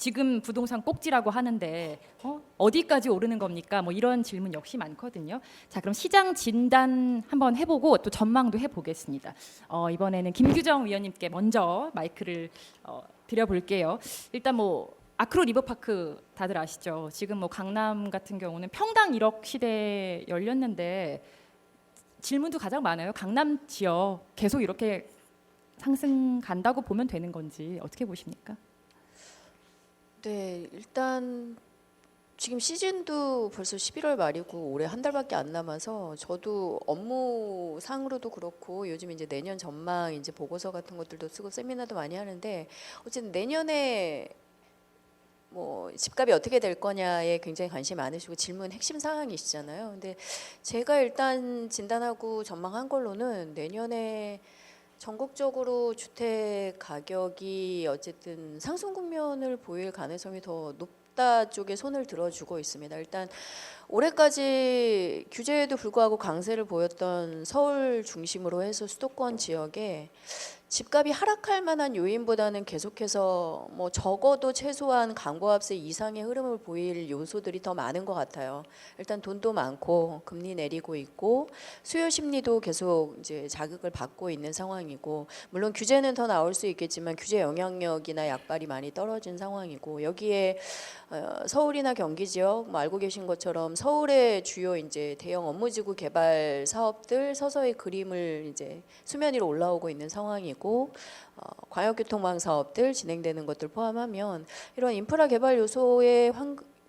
지금 부동산 꼭지라고 하는데 어디까지 오르는 겁니까? 뭐 이런 질문 역시 많거든요. 자, 그럼 시장 진단 한번 해보고 또 전망도 해보겠습니다. 이번에는 김규정 위원님께 먼저 마이크를 드려볼게요. 일단 뭐 아크로 리버파크 다들 아시죠? 지금 뭐 강남 같은 경우는 평당 1억 시대에 열렸는데 질문도 가장 많아요. 강남 지역 계속 이렇게 상승 간다고 보면 되는 건지 어떻게 보십니까? 네, 일단 지금 시즌도 벌써 11월 말이고 올해 한 달밖에 안 남아서 저도 업무상으로도 그렇고 요즘 이제 내년 전망 이제 보고서 같은 것들도 쓰고 세미나도 많이 하는데 어쨌든 내년에 뭐 집값이 어떻게 될 거냐에 굉장히 관심이 많으시고 질문 핵심 사항이시잖아요. 근데 제가 일단 진단하고 전망한 걸로는 내년에 전국적으로 주택 가격이 어쨌든 상승 국면을 보일 가능성이 더 높다 쪽에 손을 들어주고 있습니다. 일단 올해까지 규제에도 불구하고 강세를 보였던 서울 중심으로 해서 수도권 지역에 집값이 하락할 만한 요인보다는 계속해서 뭐 적어도 최소한 강보합세 이상의 흐름을 보일 요소들이 더 많은 것 같아요. 일단 돈도 많고 금리 내리고 있고 수요 심리도 계속 이제 자극을 받고 있는 상황이고 물론 규제는 더 나올 수 있겠지만 규제 영향력이나 약발이 많이 떨어진 상황이고 여기에 서울이나 경기 지역 뭐 알고 계신 것처럼 서울의 주요 이제 대형 업무지구 개발 사업들 서서히 그림을 이제 수면 위로 올라오고 있는 상황이고 광역교통망 사업들 진행되는 것들 포함하면 이런 인프라 개발 요소의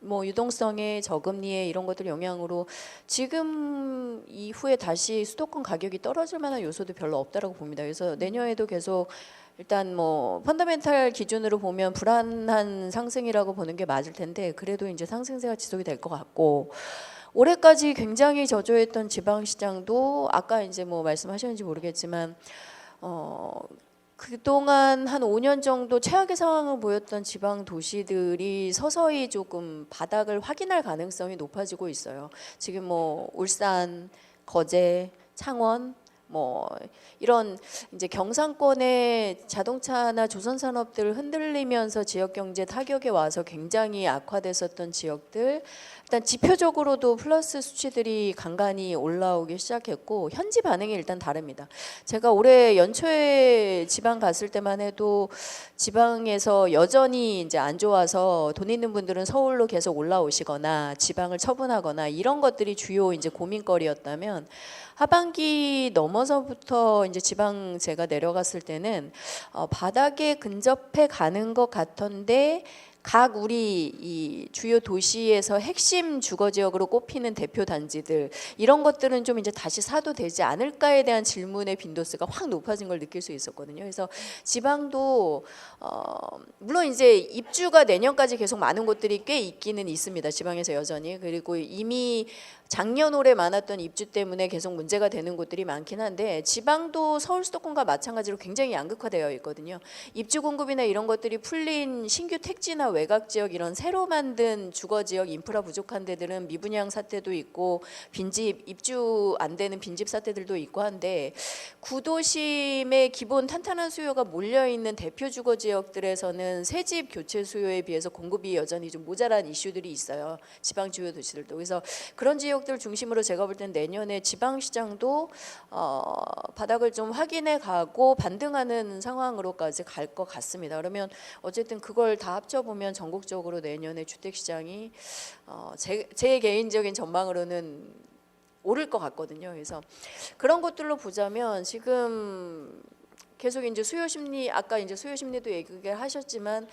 뭐 유동성의 저금리의 이런 것들 영향으로 지금 이후에 다시 수도권 가격이 떨어질 만한 요소도 별로 없다라고 봅니다. 그래서 내년에도 계속 일단 뭐 펀더멘탈 기준으로 보면 불안한 상승이라고 보는 게 맞을 텐데 그래도 이제 상승세가 지속이 될 것 같고 올해까지 굉장히 저조했던 지방시장도 아까 이제 뭐 말씀하셨는지 모르겠지만 그동안 한 5년 정도 최악의 상황을 보였던 지방 도시들이 서서히 조금 바닥을 확인할 가능성이 높아지고 있어요. 지금 뭐 울산, 거제, 창원 뭐 이런 이제 경상권의 자동차나 조선산업들 흔들리면서 지역 경제 타격에 와서 굉장히 악화됐었던 지역들 일단 지표적으로도 플러스 수치들이 간간히 올라오기 시작했고 현지 반응이 일단 다릅니다. 제가 올해 연초에 지방 갔을 때만 해도 지방에서 여전히 이제 안 좋아서 돈 있는 분들은 서울로 계속 올라오시거나 지방을 처분하거나 이런 것들이 주요 이제 고민거리였다면 하반기 넘어서부터 이제 지방 제가 내려갔을 때는 바닥에 근접해 가는 것 같던데 각 우리 이 주요 도시에서 핵심 주거 지역으로 꼽히는 대표 단지들 이런 것들은 좀 이제 다시 사도 되지 않을까에 대한 질문의 빈도수가 확 높아진 걸 느낄 수 있었거든요. 그래서 지방도 물론 이제 입주가 내년까지 계속 많은 곳들이 꽤 있기는 있습니다. 지방에서 여전히 그리고 이미 작년 올해 많았던 입주 때문에 계속 문제가 되는 곳들이 많긴 한데 지방도 서울 수도권과 마찬가지로 굉장히 양극화되어 있거든요. 입주 공급이나 이런 것들이 풀린 신규 택지나 외곽 지역 이런 새로 만든 주거 지역 인프라 부족한 데들은 미분양 사태도 있고 빈집 입주 안 되는 빈집 사태들도 있고 한데 구도심의 기본 탄탄한 수요가 몰려 있는 대표 주거 지역들에서는 새집 교체 수요에 비해서 공급이 여전히 좀 모자란 이슈들이 있어요. 지방 주요 도시들도. 그래서 그런 지역들 중심으로 제가 볼 땐 내년에 지방 시장도 바닥을 좀 확인해 가고 반등하는 상황으로까지 갈 것 같습니다. 그러면 어쨌든 그걸 다 합쳐 보면 전국적으로 내년에 주택 시장이 제 개인적인 전망으로는 오를 것 같거든요. 그래서 그런 것들로 보자면 지금 계속 이제 수요 심리 아까 이제 수요 심리도 얘기하셨지만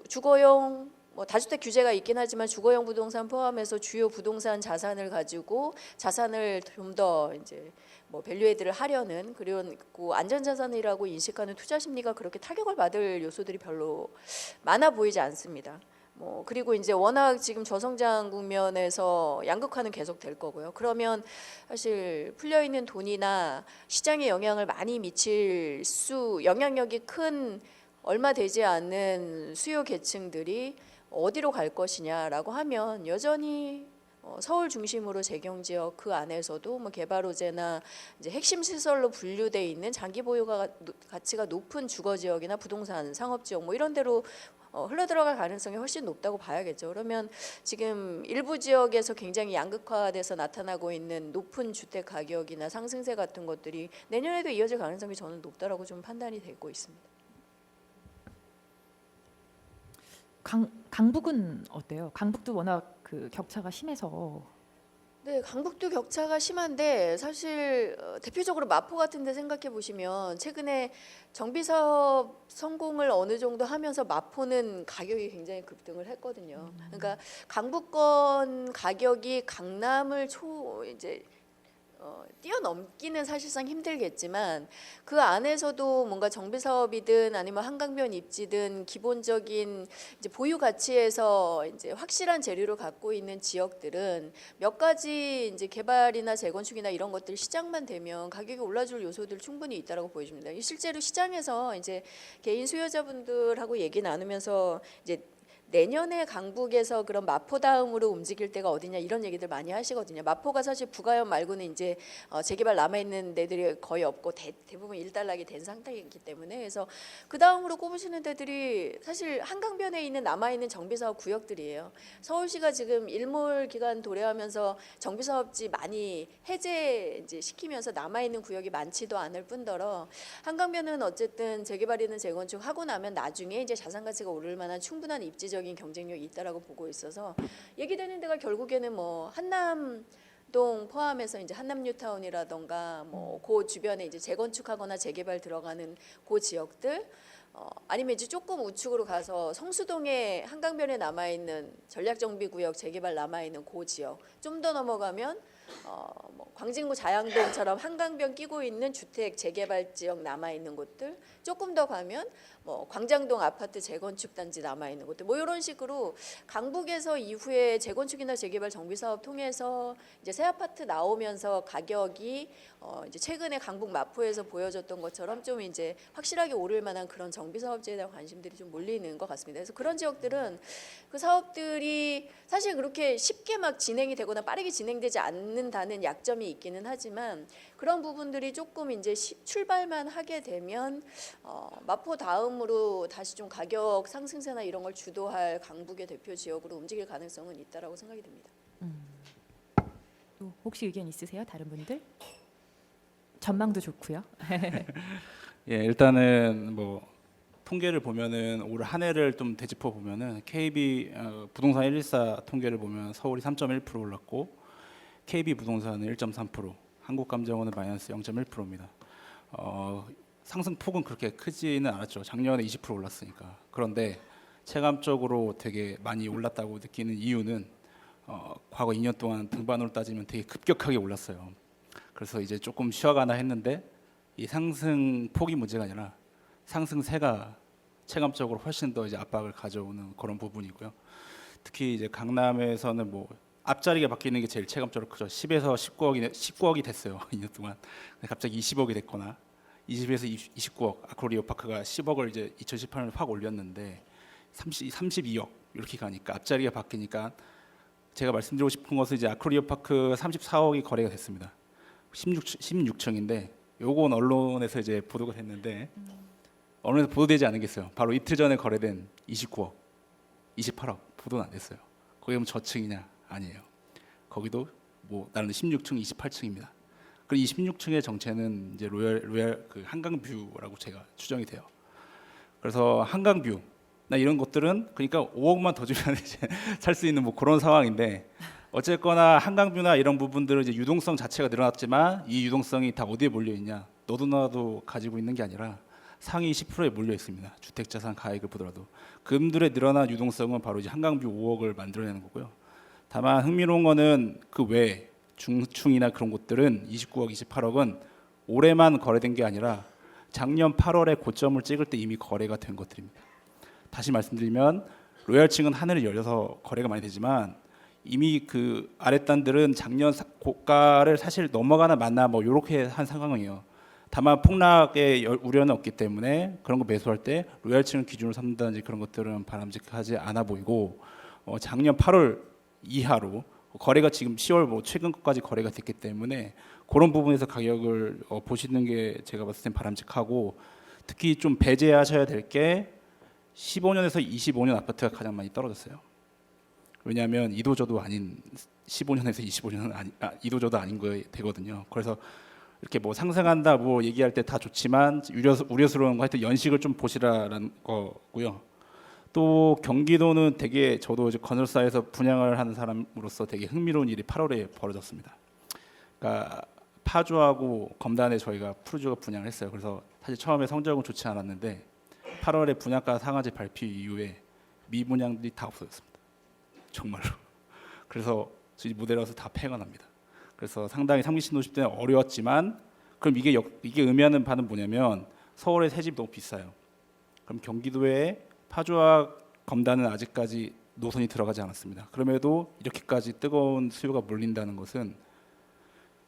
주거용 뭐 다주택 규제가 있긴 하지만 주거용 부동산 포함해서 주요 부동산 자산을 가지고 자산을 좀 더 이제 뭐 밸류에이드를 하려는 그리고 안전자산이라고 인식하는 투자 심리가 그렇게 타격을 받을 요소들이 별로 많아 보이지 않습니다. 뭐 그리고 이제 워낙 지금 저성장 국면에서 양극화는 계속 될 거고요. 그러면 사실 풀려 있는 돈이나 시장에 영향을 많이 미칠 영향력이 큰 얼마 되지 않는 수요 계층들이 어디로 갈 것이냐라고 하면 여전히 서울 중심으로 재경지역 그 안에서도 뭐 개발호재나 이제 핵심 시설로 분류돼 있는 장기 보유가 가치가 높은 주거 지역이나 부동산 상업 지역 뭐 이런 데로 흘러들어갈 가능성이 훨씬 높다고 봐야겠죠. 그러면 지금 일부 지역에서 굉장히 양극화돼서 나타나고 있는 높은 주택 가격이나 상승세 같은 것들이 내년에도 이어질 가능성이 저는 높다라고 좀 판단이 되고 있습니다. 강북은 어때요? 강북도 워낙 그 격차가 심해서. 네, 강북도 격차가 심한데 사실 대표적으로 마포 같은 데 생각해 보시면 최근에 정비 사업 성공을 어느 정도 하면서 마포는 가격이 굉장히 급등을 했거든요. 그러니까 강북권 가격이 강남을 이제 뛰어넘기는 사실상 힘들겠지만 그 안에서도 뭔가 정비 사업이든 아니면 한강변 입지든 기본적인 이제 보유 가치에서 이제 확실한 재료를 갖고 있는 지역들은 몇 가지 이제 개발이나 재건축이나 이런 것들 시장만 되면 가격이 올라줄 요소들 충분히 있다라고 보여집니다. 실제로 시장에서 이제 개인 수요자분들하고 얘기 나누면서 이제 내년에 강북에서 그런 마포 다음으로 움직일 때가 어디냐 이런 얘기들 많이 하시거든요. 마포가 사실 부가형 말고는 이제 재개발 남아 있는 데들이 거의 없고 대부분 일단락이 된 상태이기 때문에 그래서 그 다음으로 꼽으시는 데들이 사실 한강변에 있는 남아 있는 정비 사업 구역들이에요. 서울시가 지금 일몰 기간 도래하면서 정비 사업지 많이 해제 이제 시키면서 남아 있는 구역이 많지도 않을 뿐더러 한강변은 어쨌든 재개발이든 재건축 하고 나면 나중에 이제 자산 가치가 오를 만한 충분한 입지적 경쟁력이 있다라고 보고 있어서 얘기되는 데가 결국에는 뭐 한남동 포함해서 이제 한남 뉴타운이라던가 뭐 그 주변에 이제 재건축하거나 재개발 들어가는 그 지역들 아니면 이제 조금 우측으로 가서 성수동에 한강변에 남아 있는 전략정비구역 재개발 남아 있는 그 지역 좀 더 넘어가면 뭐 광진구 자양동처럼 한강변 끼고 있는 주택 재개발 지역 남아 있는 곳들 조금 더 가면 뭐 광장동 아파트 재건축 단지 남아 있는 곳들 뭐 이런 식으로 강북에서 이후에 재건축이나 재개발 정비 사업 통해서 이제 새 아파트 나오면서 가격이 이제 최근에 강북 마포에서 보여줬던 것처럼 좀 이제 확실하게 오를 만한 그런 정비 사업지에 대한 관심들이 좀 몰리는 것 같습니다. 그래서 그런 지역들은 그 사업들이 사실 그렇게 쉽게 막 진행이 되거나 빠르게 진행되지 않는다는 약점이 있기는 하지만 그런 부분들이 조금 이제 출발만 하게 되면 마포 다음으로 다시 좀 가격 상승세나 이런 걸 주도할 강북의 대표 지역으로 움직일 가능성은 있다라고 생각이 됩니다. 또 혹시 의견 있으세요? 다른 분들? 전망도 좋고요. 예, 일단은 뭐 통계를 보면은 올 한 해를 좀 되짚어 보면은 KB 부동산 114 통계를 보면 서울이 3.1% 올랐고 KB 부동산은 1.3%, 한국감정원은 마이너스 0.1%입니다. 상승폭은 그렇게 크지는 않았죠. 작년에 20% 올랐으니까. 그런데 체감적으로 되게 많이 올랐다고 느끼는 이유는 과거 2년 동안 등반으로 따지면 되게 급격하게 올랐어요. 그래서 이제 조금 쉬어가나 했는데 이 상승폭이 문제가 아니라 상승세가 체감적으로 훨씬 더 이제 압박을 가져오는 그런 부분이고요. 특히 이제 강남에서는 뭐 앞자리가 바뀌는 게 제일 체감적으로 크죠. 10에서 19억이 됐어요. 2년 동안. 갑자기 20억이 됐거나 20에서 29억. 아크로리오파크가 10억을 이제 2018년에 확 올렸는데 32억 이렇게 가니까 앞자리가 바뀌니까 제가 말씀드리고 싶은 것은 이제 아크로리오파크 34억이 거래가 됐습니다. 16층인데 요건 언론에서 이제 보도가 됐는데 언론에서 보도되지 않은 게 있어요. 바로 이틀 전에 거래된 29억, 28억 보도는 안 됐어요. 거기 뭐 저층이냐? 아니에요. 거기도 뭐 나름 16층, 28층입니다. 그리고 이 16층의 정체는 이제 로얄 그 한강뷰라고 제가 추정이 돼요. 그래서 한강뷰 나 이런 것들은 그러니까 5억만 더 주면 이제 살 수 있는 뭐 그런 상황인데 어쨌거나 한강뷰나 이런 부분들은 이제 유동성 자체가 늘어났지만 이 유동성이 다 어디에 몰려 있냐? 너도 나도 가지고 있는 게 아니라 상위 10%에 몰려 있습니다. 주택자산 가액을 보더라도 그분들의 늘어난 유동성은 바로 이제 한강뷰 5억을 만들어내는 거고요. 다만 흥미로운 거는 그 외에 중층이나 그런 곳들은 29억, 28억은 올해만 거래된 게 아니라 작년 8월에 고점을 찍을 때 이미 거래가 된 것들입니다. 다시 말씀드리면 로얄층은 하늘을 열려서 거래가 많이 되지만 이미 그 아랫단들은 작년 고가를 사실 넘어가나 마나 뭐 이렇게 한 상황이에요. 다만 폭락의 우려는 없기 때문에 그런 거 매수할 때 로얄층을 기준으로 삼는다든지 그런 것들은 바람직하지 않아 보이고 작년 8월 이하로 거래가 지금 10월 뭐 최근 것까지 거래가 됐기 때문에 그런 부분에서 가격을 보시는 게 제가 봤을 땐 바람직하고 특히 좀 배제하셔야 될 게 15년에서 25년 아파트가 가장 많이 떨어졌어요. 왜냐하면 이도저도 아닌 15년에서 25년은 이도저도 아닌 거 되거든요. 그래서 이렇게 뭐 상승한다 뭐 얘기할 때 다 좋지만 우려스러운 거 하여튼 연식을 좀 보시라는 거고요. 또 경기도는 되게 저도 이제 건설사에서 분양을 하는 사람으로서 되게 흥미로운 일이 8월에 벌어졌습니다. 그러니까 파주하고 검단에 저희가 푸르주가 분양을 했어요. 그래서 사실 처음에 성적은 좋지 않았는데 8월에 분양가 상한제 발표 이후에 미분양들이 다 없어졌습니다. 정말로. 그래서 저희 모델하우스 다 폐가 납니다. 그래서 상당히 3기 신도시 때는 어려웠지만 그럼 이게 의미하는 바는 뭐냐면 서울의 새집이 너무 비싸요. 그럼 경기도에 파주와 검단은 아직까지 노선이 들어가지 않았습니다. 그럼에도 이렇게까지 뜨거운 수요가 몰린다는 것은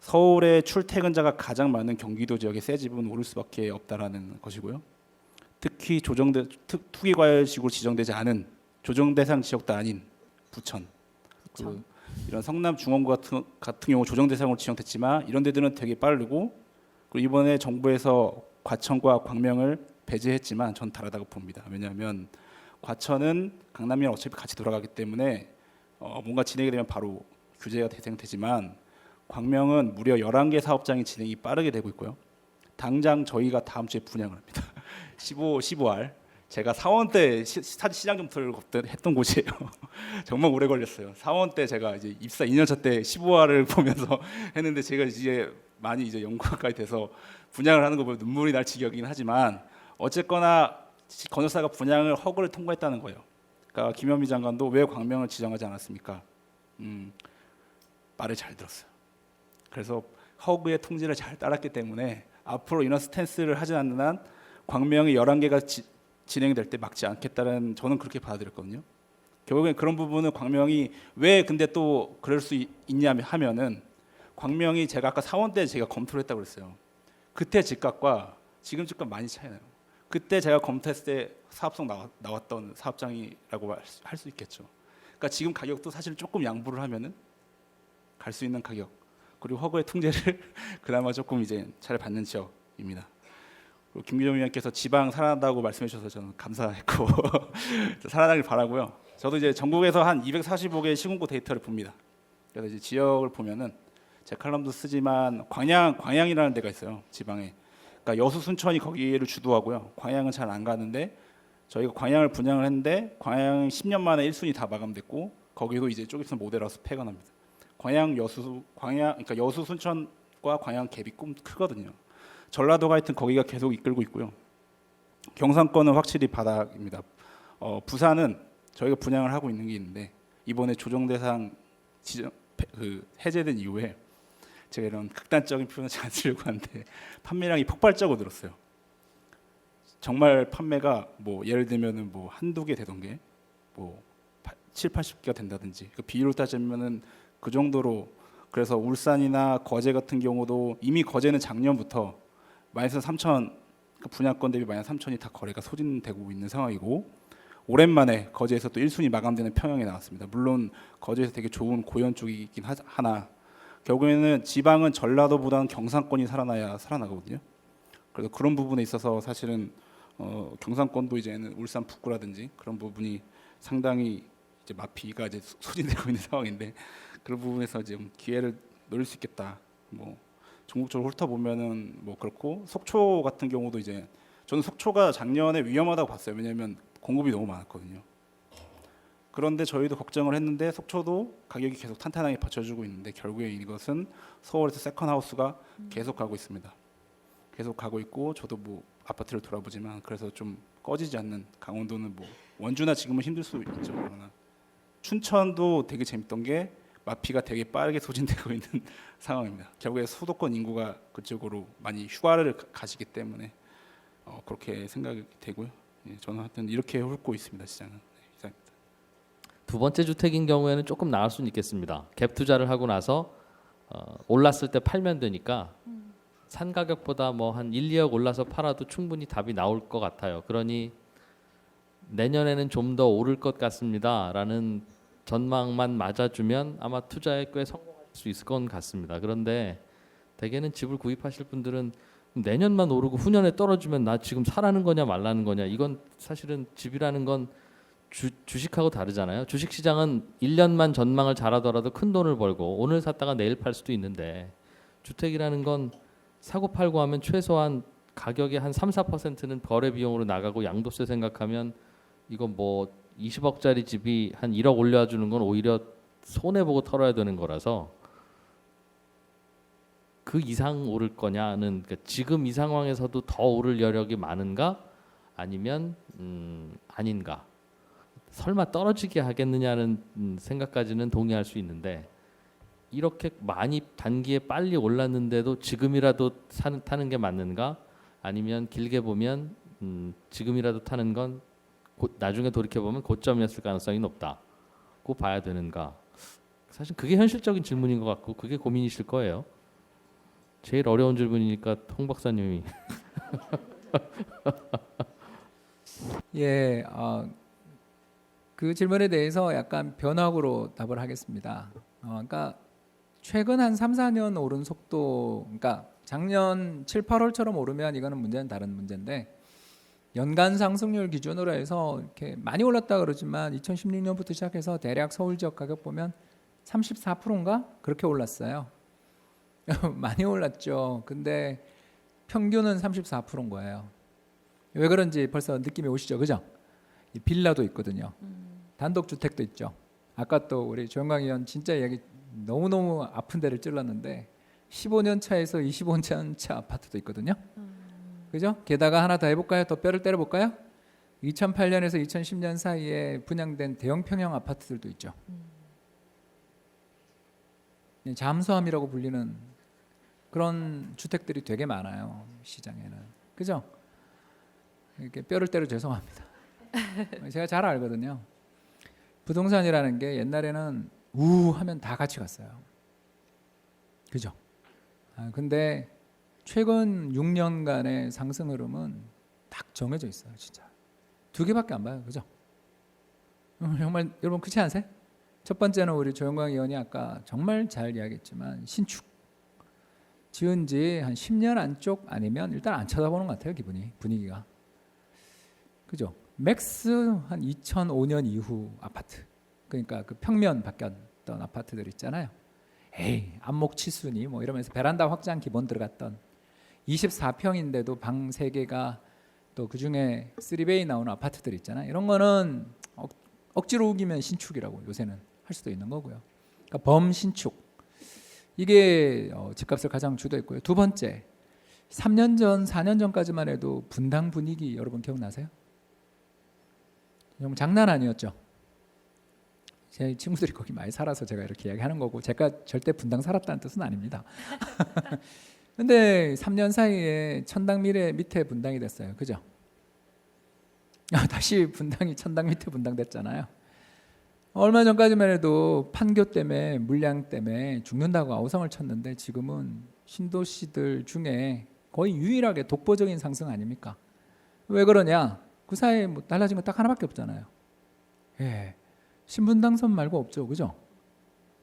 서울의 출퇴근자가 가장 많은 경기도 지역의 새 집은 오를 수밖에 없다라는 것이고요. 특히 투기과열지구로 지정되지 않은 조정대상 지역도 아닌 부천, 이런 성남 중원구 같은 경우 조정대상으로 지정됐지만 이런 데들은 되게 빠르고 그리고 이번에 정부에서 과천과 광명을 배제했지만 전 다르다고 봅니다. 왜냐하면 과천은 강남이랑 어차피 같이 돌아가기 때문에 뭔가 진행이 되면 바로 규제가 대상되지만 광명은 무려 11개 사업장이 진행이 빠르게 되고 있고요. 당장 저희가 다음 주에 분양을 합니다. 15R 제가 사원 때 시장 점수를 했던 곳이에요. 정말 오래 걸렸어요. 사원 때 제가 이제 입사 2년차 때 15R을 보면서 했는데 제가 이제 많이 이제 연구가까지 돼서 분양을 하는 거 보면 눈물이 날 지경이긴 하지만 어쨌거나 건설사가 분양을 허가를 통과했다는 거예요. 그러니까 김현미 장관도 왜 광명을 지정하지 않았습니까? 말을 잘 들었어요. 그래서 허그의 통지를 잘 따랐기 때문에 앞으로 이런 스탠스를 하지 않는 한 광명이 11개가 진행될 때 막지 않겠다는 저는 그렇게 받아들였거든요. 결국엔 그런 부분은 광명이 왜 근데 또 그럴 수 있냐 하면은 광명이 제가 아까 사원 때 제가 검토를 했다고 그랬어요. 그때 집값과 지금 집값 많이 차이 나요. 그때 제가 검토했을 때 사업성 나왔던 사업장이라고 할 수 있겠죠. 그러니까 지금 가격도 사실 조금 양보를 하면은 갈 수 있는 가격 그리고 허그의 통제를 그나마 조금 이제 잘 받는 지역입니다. 김규정 위원께서 지방 살아난다고 말씀해 주셔서 저는 감사했고 살아나길 바라고요. 저도 이제 전국에서 한 245개의 시군구 데이터를 봅니다. 그래서 이제 지역을 보면은 제 칼럼도 쓰지만 광양이라는 데가 있어요. 지방에. 그러니까 여수 순천이 거기를 주도하고요. 광양은 잘 안 가는데 저희가 광양을 분양을 했는데 광양 10년 만에 1순위 다 마감됐고 거기도 이제 쪼개서 모델하우스 폐가 납니다. 그러니까 여수 순천과 광양 갭이 크거든요. 전라도가 하여튼 거기가 계속 이끌고 있고요. 경상권은 확실히 바닥입니다. 부산은 저희가 분양을 하고 있는 게 있는데 이번에 조정대상 해제된 이후에 제가 이런 극단적인 표현을 잘 안 쓰려고 하는데 판매량이 폭발적으로 늘었어요. 정말 판매가 뭐 예를 들면은 뭐 한두 개 되던 게 뭐 7, 80개가 된다든지 그 비율로 따지면은 그 정도로 그래서 울산이나 거제 같은 경우도 이미 거제는 작년부터 마이너스 3천 그 분양권 대비 마이너스 3천이 다 거래가 소진되고 있는 상황이고 오랜만에 거제에서 또 1순위 마감되는 평형이 나왔습니다. 물론 거제에서 되게 좋은 고현 쪽이긴 하나 결국에는 지방은 전라도보다는 경상권이 살아나거든요. 그래서 그런 부분에 있어서 사실은 경상권도 이제는 울산 북구라든지 그런 부분이 상당히 이제 마피가 이제 소진되고 있는 상황인데 그런 부분에서 지금 기회를 노릴 수 있겠다. 뭐 전국적으로 훑어보면은 뭐 그렇고 속초 같은 경우도 이제 저는 속초가 작년에 위험하다고 봤어요. 왜냐하면 공급이 너무 많았거든요. 그런데 저희도 걱정을 했는데 속초도 가격이 계속 탄탄하게 받쳐주고 있는데 결국에 이것은 서울에서 세컨하우스가 계속 가고 있습니다. 계속 가고 있고 저도 뭐 아파트를 돌아보지만 그래서 좀 꺼지지 않는 강원도는 뭐 원주나 지금은 힘들 수 있죠. 그러나 춘천도 되게 재밌던 게 마피가 되게 빠르게 소진되고 있는 상황입니다. 결국에 수도권 인구가 그쪽으로 많이 휴가를 가시기 때문에 그렇게 생각이 되고요. 예, 저는 하여튼 이렇게 훑고 있습니다. 시장은. 네, 이상입니다. 두 번째 주택인 경우에는 조금 나을 수는 있겠습니다. 갭 투자를 하고 나서 올랐을 때 팔면 되니까 산 가격보다 뭐 한 1, 2억 올라서 팔아도 충분히 답이 나올 것 같아요. 그러니 내년에는 좀 더 오를 것 같습니다라는 전망만 맞아주면 아마 투자에 꽤 성공할 수 있을 것 같습니다. 그런데 대개는 집을 구입하실 분들은 내년만 오르고 후년에 떨어지면 나 지금 사라는 거냐 말라는 거냐. 이건 사실은 집이라는 건 주식하고 다르잖아요. 주식 시장은 1년만 전망을 잘하더라도 큰 돈을 벌고 오늘 샀다가 내일 팔 수도 있는데 주택이라는 건 사고 팔고 하면 최소한 가격의 한 3, 4%는 거래 비용으로 나가고 양도세 생각하면 이거 뭐 20억짜리 집이 한 1억 올려주는 건 오히려 손해 보고 털어야 되는 거라서 그 이상 오를 거냐는 그러니까 지금 이 상황에서도 더 오를 여력이 많은가 아니면 아닌가. 설마 떨어지게 하겠느냐는 생각까지는 동의할 수 있는데 이렇게 많이 단기에 빨리 올랐는데도 지금이라도 타는 게 맞는가? 아니면 길게 보면 지금이라도 타는 건 나중에 돌이켜 보면 고점이었을 가능성이 높다고 봐야 되는가? 사실 그게 현실적인 질문인 것 같고 그게 고민이실 거예요. 제일 어려운 질문이니까 홍 박사님이 예, 그 질문에 대해서 약간 변화구로 답을 하겠습니다. 그러니까 최근 한 3, 4년 오른 속도, 그러니까 작년 7, 8월처럼 오르면 이거는 문제는 다른 문제인데 연간 상승률 기준으로 해서 이렇게 많이 올랐다 그러지만 2016년부터 시작해서 대략 서울 지역 가격 보면 34%인가 그렇게 올랐어요. 많이 올랐죠. 근데 평균은 34%인 거예요. 왜 그런지 벌써 느낌이 오시죠, 그죠? 빌라도 있거든요. 단독주택도 있죠. 아까 또 우리 조영광 의원 진짜 이야기 너무너무 아픈 데를 찔렀는데 15년 차에서 25년 차 아파트도 있거든요. 그죠? 게다가 하나 더 해볼까요? 더 뼈를 때려볼까요? 2008년에서 2010년 사이에 분양된 대형 평형 아파트들도 있죠. 잠수함이라고 불리는 그런 주택들이 되게 많아요, 시장에는. 그죠? 이렇게 뼈를 때려 죄송합니다. 제가 잘 알거든요. 부동산이라는 게 옛날에는 우 하면 다 같이 갔어요. 그죠? 근데 최근 6년간의 상승 흐름은 딱 정해져 있어요, 진짜. 두 개밖에 안 봐요, 그죠? 정말 여러분 그렇지 않으세요? 첫 번째는 우리 조영광 의원이 아까 정말 잘 이야기했지만 신축. 지은 지 한 10년 안쪽 아니면 일단 안 쳐다보는 것 같아요, 분위기가. 그죠? 맥스 한 2005년 이후 아파트. 그러니까 그 평면 바뀌었던 아파트들 있잖아요. 에이, 안목 치수니 뭐 이러면서 베란다 확장 기본 들어갔던 24평인데도 방 3개가 또 그중에 3베이 나오는 아파트들 있잖아요. 이런 거는 억지로 우기면 신축이라고 요새는 할 수도 있는 거고요. 그러니까 범신축. 이게 집값을 가장 주도했고요. 두 번째, 3년 전, 4년 전까지만 해도 분당 분위기 여러분 기억나세요? 정말 장난 아니었죠. 제 친구들이 거기 많이 살아서 제가 이렇게 이야기하는 거고 제가 절대 분당 살았다는 뜻은 아닙니다. 근데 3년 사이에 천당미래 밑에 분당이 됐어요. 그죠? 다시 분당이 천당 밑에 분당 됐잖아요. 얼마 전까지만 해도 판교 때문에 물량 때문에 죽는다고 아우성을 쳤는데 지금은 신도시들 중에 거의 유일하게 독보적인 상승 아닙니까? 왜 그러냐? 그 사이에 뭐 달라진 거 딱 하나밖에 없잖아요. 예, 신분당선 말고 없죠, 그죠?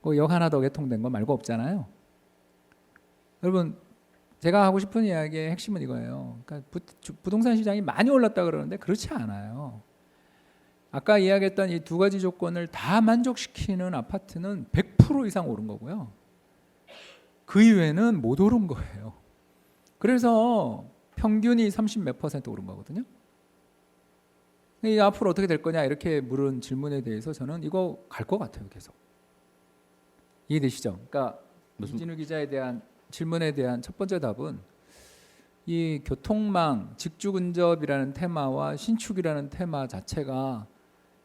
그 역 하나 더 개통된 거 말고 없잖아요. 여러분, 제가 하고 싶은 이야기의 핵심은 이거예요. 그러니까 부동산 시장이 많이 올랐다 그러는데 그렇지 않아요. 아까 이야기했던 이 두 가지 조건을 다 만족시키는 아파트는 100% 이상 오른 거고요. 그 이외에는 못 오른 거예요. 그래서 평균이 30몇 % 오른 거거든요. 이 앞으로 어떻게 될 거냐 이렇게 물은 질문에 대해서 저는 이거 갈 것 같아요, 계속. 이해되시죠? 그러니까 이진우 기자에 대한 질문에 대한 첫 번째 답은 이 교통망, 직주근접이라는 테마와 신축이라는 테마 자체가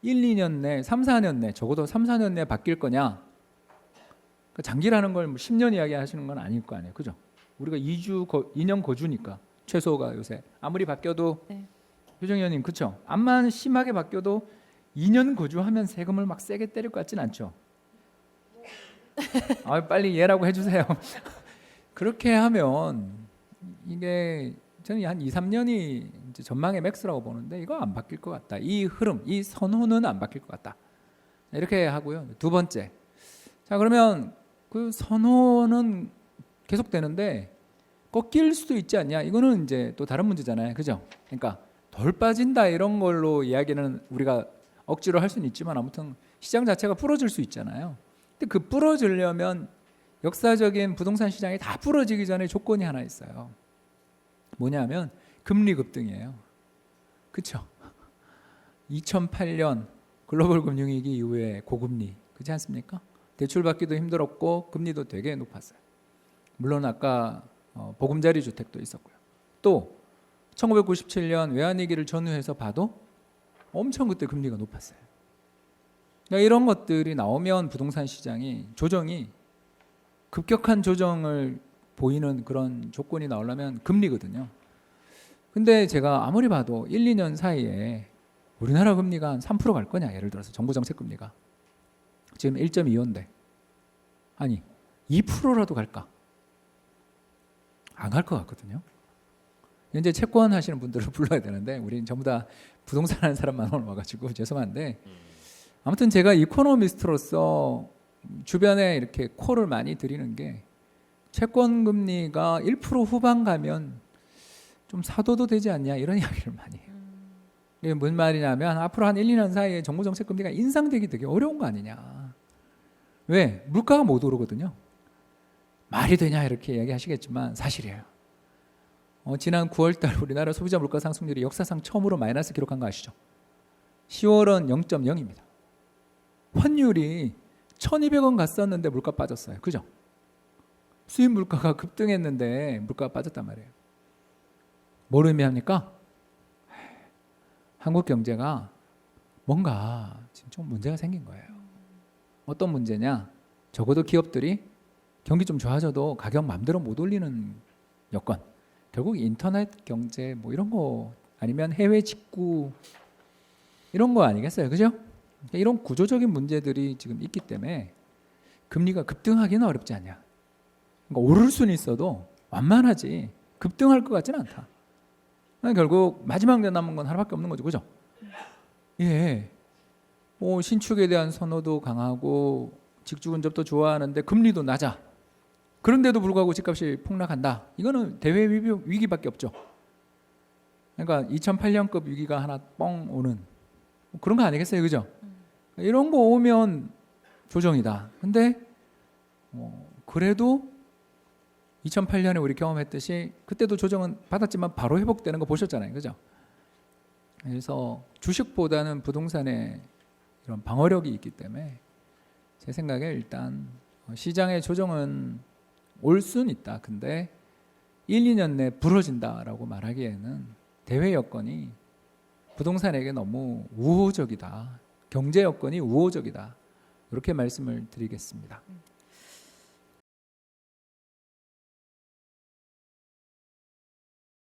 1, 2년 내, 3, 4년 내, 적어도 3, 4년 내에 바뀔 거냐? 그러니까 장기라는 걸 10년 이야기 하시는 건 아닐 거 아니에요, 그죠? 우리가 2년 거주니까 최소가 요새 아무리 바뀌어도 네. 효정 의원님 그렇죠? 암만 심하게 바뀌어도 2년 거주하면 세금을 막 세게 때릴 것 같진 않죠? 빨리 예라고 해주세요. 그렇게 하면 이게 저는 한 2, 3년이 이제 전망의 맥스라고 보는데 이거 안 바뀔 것 같다. 이 흐름, 이 선호는 안 바뀔 것 같다. 이렇게 하고요. 두 번째, 자 그러면 그 선호는 계속되는데 꺾일 수도 있지 않냐? 이거는 이제 또 다른 문제잖아요. 그죠? 그러니까 덜 빠진다 이런 걸로 이야기는 우리가 억지로 할 수는 있지만 아무튼 시장 자체가 부러질 수 있잖아요. 근데 그 부러지려면 역사적인 부동산 시장이 다 부러지기 전에 조건이 하나 있어요. 뭐냐면 금리 급등이에요. 그렇죠? 2008년 글로벌 금융위기 이후에 고금리, 그렇지 않습니까? 대출 받기도 힘들었고 금리도 되게 높았어요. 물론 아까 보금자리 주택도 있었고요. 또 1997년 외환위기를 전후해서 봐도 엄청 그때 금리가 높았어요. 그러니까 이런 것들이 나오면 부동산 시장이 조정이 급격한 조정을 보이는 그런 조건이 나오려면 금리거든요. 근데 제가 아무리 봐도 1, 2년 사이에 우리나라 금리가 한 3% 갈 거냐, 예를 들어서 정부 정책 금리가 지금 1.25인데 아니 2%라도 갈까? 안 갈 것 같거든요. 현재 채권 하시는 분들을 불러야 되는데 우리는 전부 다 부동산 하는 사람만 오늘 와가지고 죄송한데 아무튼 제가 이코노미스트로서 주변에 이렇게 콜을 많이 드리는 게 채권 금리가 1% 후반 가면 좀 사둬도 되지 않냐 이런 이야기를 많이 해요. 이게 무슨 말이냐면 앞으로 한 1, 2년 사이에 정부 정책 금리가 인상되기 되게 어려운 거 아니냐. 왜? 물가가 못 오르거든요. 말이 되냐 이렇게 이야기하시겠지만 사실이에요. 지난 9월달 우리나라 소비자 물가 상승률이 역사상 처음으로 마이너스 기록한 거 아시죠? 10월은 0.0입니다. 환율이 1,200원 갔었는데 물가 빠졌어요. 그죠? 수입 물가가 급등했는데 물가가 빠졌단 말이에요. 뭘 의미합니까? 한국 경제가 뭔가 지금 좀 문제가 생긴 거예요. 어떤 문제냐? 적어도 기업들이 경기 좀 좋아져도 가격 마음대로 못 올리는 여건. 결국 인터넷 경제 뭐 이런 거 아니면 해외 직구 이런 거 아니겠어요, 그죠? 이런 구조적인 문제들이 지금 있기 때문에 금리가 급등하기는 어렵지 않냐. 그러니까 오를 수는 있어도 완만하지 급등할 것 같지는 않다. 결국 마지막 남은 건 하나밖에 없는 거죠, 그죠? 예, 뭐 신축에 대한 선호도 강하고 직주 근접도 좋아하는데 금리도 낮아. 그런데도 불구하고 집값이 폭락한다. 이거는 대외 위기밖에 없죠. 그러니까 2008년급 위기가 하나 뻥 오는 그런 거 아니겠어요, 그죠? 이런 거 오면 조정이다. 근데 그래도 2008년에 우리 경험했듯이 그때도 조정은 받았지만 바로 회복되는 거 보셨잖아요, 그죠? 그래서 주식보다는 부동산에 이런 방어력이 있기 때문에 제 생각에 일단 시장의 조정은 올 수는 있다. 근데 1, 2년 내 부러진다라고 말하기에는 대외 여건이 부동산에게 너무 우호적이다. 경제 여건이 우호적이다. 이렇게 말씀을 드리겠습니다.